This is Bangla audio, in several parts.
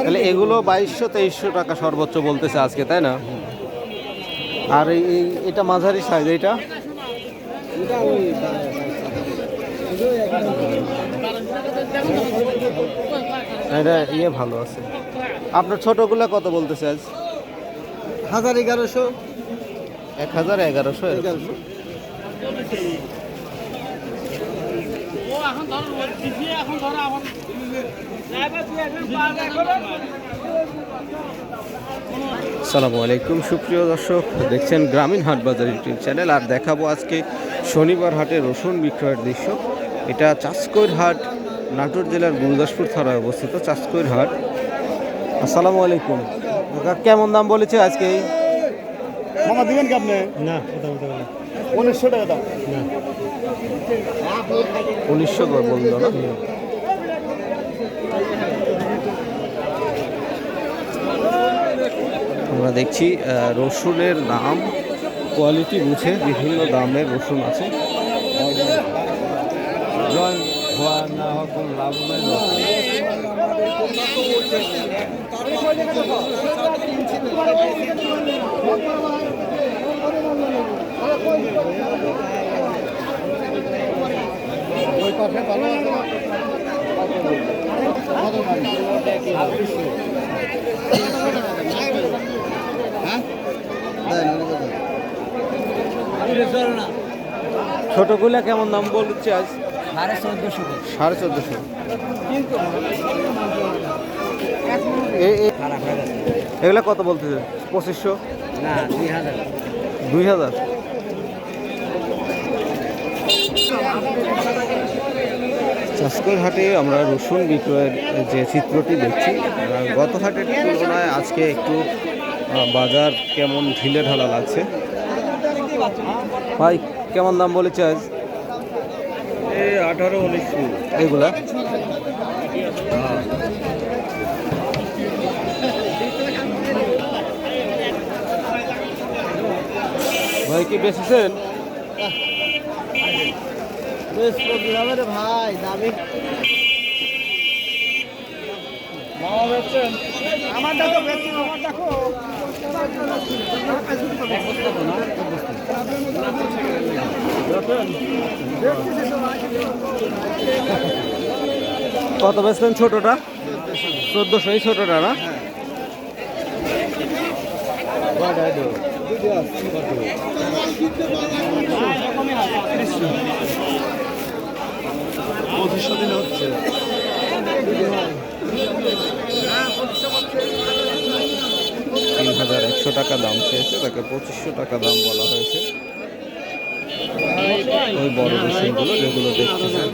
তাহলে এগুলো 2200-2300 টাকা সর্বোচ্চ বলতেছে আজকে, তাই না? আর এটা মাঝারি সাইজ, এইটা এটা ভালো আছে। আপনার ছোটগুলা কত বলতেছে আজ? 1100 1100। আসসালামু আলাইকুম সুপ্রিয় দর্শক, দেখছেন গ্রামীণ হাট বাজার ইউটিউব চ্যানেল। আর দেখাবো আজকে শনিবার হাটে রসুন বিক্রয়ের দৃশ্য। এটা চাষকৈর হাট, নাটোর জেলার গুরুদাসপুর থানায় অবস্থিত চাষকৈর হাট। আসসালামু আলাইকুম। কেমন দাম বলেছে আজকে? মামা দিবেন কি আপনি? না, 1900 টাকা দাম। 1900 বললো না? আমরা দেখছি রসুনের দাম কোয়ালিটি বুঝে বিভিন্ন দামের রসুন আছে। ছোটগুলা কেমন দাম বলছে আজ? 1450। এগুলা কত বলতেছে? 2500 না, 2000। চাষকৈর হাটে আমরা রসুন বিক্রয়ের যে চিত্রটি দেখছি, গত হাটের তুলনায় আজকে একটু বাজার কেমন ঢিলে ঢালা লাগছে। ভাই কেমন দাম বলেছে আজ? 18-19 এগুলা ভাই কি বেচেছেন? ভাই দামি মামা বেচছেন? আমারটা তো বেচছি, আমার দেখো কত বেচলেন ছোটটা? 1400। এই ছোটটা না? হচ্ছে 3100 টাকা দাম চেয়েছে, তাকে 2500 টাকা দাম বলা হয়েছে। ওই বড় রসুনগুলো যেগুলো দেখতেছেন।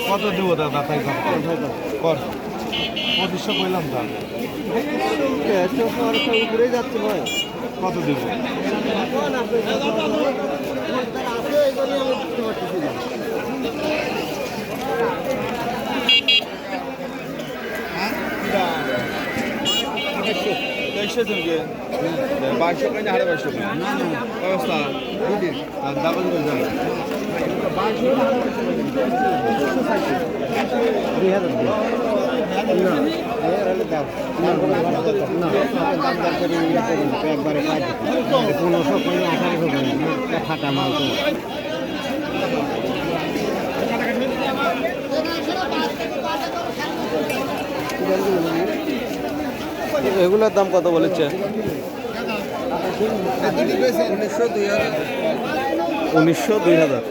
কত দেবো দাদা? তাই কর 2500 কইলাম দাম। ঘুরে যাচ্ছে ভাই, কত দেবো? অবস্থা একবারে 1500 ফাটা মাল তো। এগুলোর দাম কত বলেছে? 1900 2000।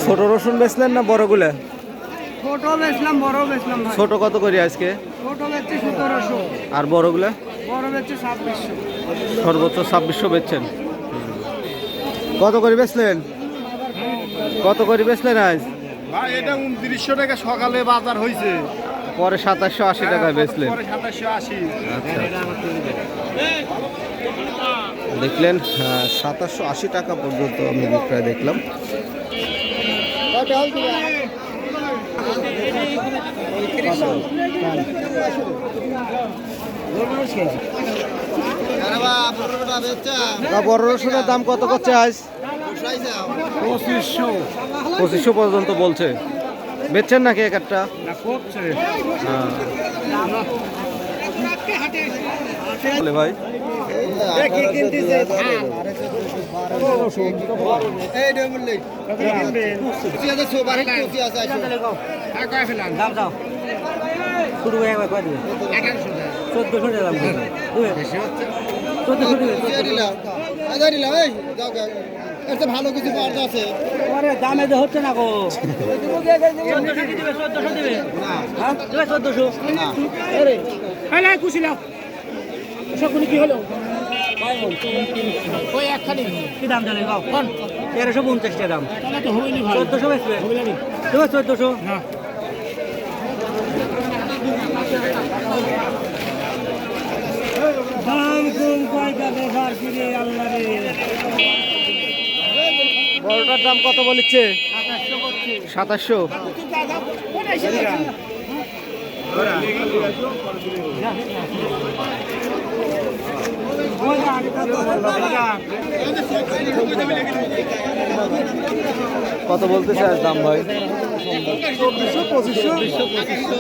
ছোট রসুন বেচলেন না বড়গুলা? ছোট বেচলাম, বড় বেচলাম। ছোট কত করে আজকে? ছোট বেচছি 1700। আর বড়গুলা? বড় বেচছি 2600। সর্বোচ্চ 2600 বেচছেন। কত করে বেচলেন? কত করে বেচলেন আজ? ভাই এটা 2900 টাকা সকালে বাজার হয়েছে, পরে 2780 টাকায় বেচলেন। পরে 2780। আচ্ছা। দেখলেন 2780 টাকা পর্যন্ত আমি বিক্রয় দেখলাম। বড় রসুনের দাম কত করছে আজ? 2500 পর্যন্ত বলছে। বেচছেন নাকি এক একটা? বলে ভাই ভালো কিছু পাওয়া আছে দামে যে হচ্ছে না গো 1400 দিবে 1400 দিবে হ্যাঁ দিবে 1400 আরে খুশি লাও সবগুলো কি হলো ওই একখানি কি দাম জানেন গাও কোন 1350 টাকা দাম তাহলে তো হইনি ভাই 1400 বেচবে হবে না দেবে 1400 না দাম কম কয়টা বেকার ফিরে আল্লাহ রে বড়টার দাম কত বলেছে? 2700। কত বলতেছে আজ দাম ভাই? 2400 2500।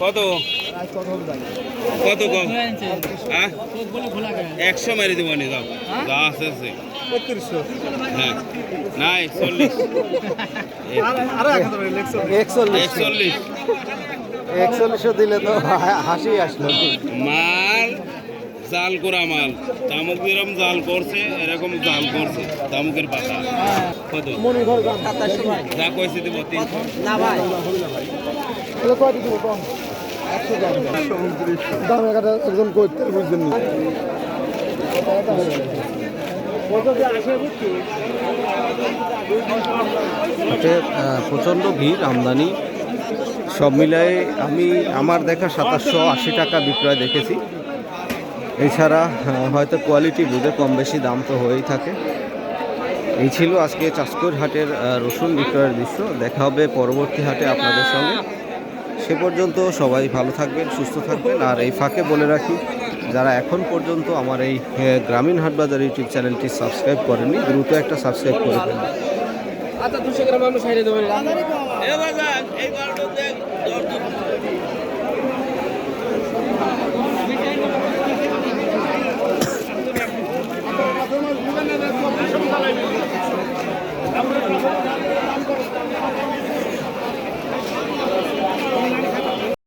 কত কত কম 100 মেরে দেবো নি দাও যা আছে 3200 হ্যাঁ নাই 40 41 দিলে তো হাসি আসলো। মাল জাল করা মাল তামুক যেরকম জাল করছে এরকম জাল করছে তামুকের পাতা কত যা কইছে দিব 300 না ভাই দাম একজন করতে বুঝছেন না প্রচণ্ড ভিড়, আমদানি সব মিলায়ে আমি আমার দেখা 2780 টাকা বিক্রয় দেখেছি। এছাড়া হয়তো কোয়ালিটি বুঝে কম বেশি দাম তো হয়েই থাকে। এই ছিল আজকে চাষকর হাটের রসুন বিক্রয়ের দৃশ্য। দেখা হবে পরবর্তী হাটে আপনাদের সঙ্গে। সে পর্যন্ত সবাই ভালো থাকবেন, সুস্থ থাকবেন। আর এই ফাঁকে বলে রাখি, যারা এখন পর্যন্ত আমার এই গ্রামীণ হাটবাজার ইউটিউব চ্যানেলটি সাবস্ক্রাইব করেননি, দ্রুত একটা সাবস্ক্রাইব করে ফেলুন। আচ্ছা 200 গ্রাম আমি সাইডে দেবো